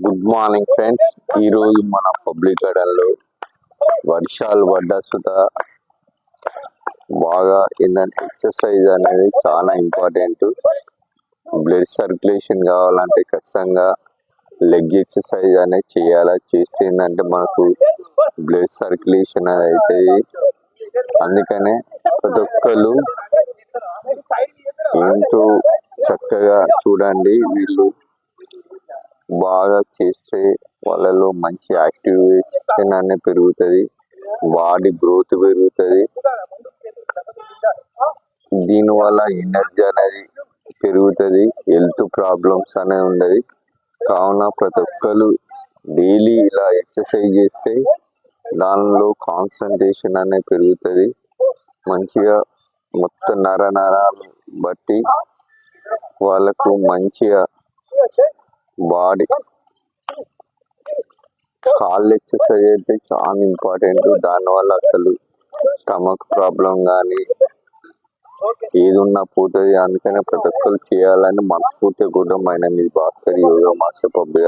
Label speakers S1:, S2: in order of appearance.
S1: Good morning friends. ఈరోజు మన public గార్డెన్లో వర్షాలు పడ్డా సుత బాగా ఏంటంటే ఎక్సర్సైజ్ అనేది చాలా ఇంపార్టెంట్. బ్లడ్ సర్క్యులేషన్ కావాలంటే ఖచ్చితంగా లెగ్ ఎక్సర్సైజ్ అనేది చేయాలి. చేస్తే ఏంటంటే మనకు బ్లడ్ సర్క్యులేషన్ అనేది అవుతుంది. అందుకనే ప్రతి ఒక్కరు ఏంటో చక్కగా చూడండి. వీళ్ళు బాగా చేస్తే వాళ్ళలో మంచి యాక్టివేషన్ అనేది పెరుగుతుంది, బాడీ గ్రోత్ పెరుగుతుంది. దీనివల్ల ఎనర్జీ అనేది పెరుగుతుంది, హెల్త్ ప్రాబ్లమ్స్ అనేది ఉండదు. కావున ప్రతి ఒక్కరు డైలీ ఇలా ఎక్సర్సైజ్ చేస్తే దానిలో కాన్సన్ట్రేషన్ అనేది పెరుగుతుంది. మంచిగా మొత్తం నరాలు బట్టి వాళ్ళకు మంచిగా బాడీ కాళ్ళు ఎక్సర్సైజ్ అయితే చాలా ఇంపార్టెంట్. దానివల్ల అసలు స్టమక్ ప్రాబ్లం కానీ ఏది ఉన్నా పోతుంది. అందుకనే ప్రతి ఒక్కరు చేయాలని మనస్ఫూర్తిగా కూడా మీ భాస్కర్ యోగా మాస్టర్ పబ్లిక్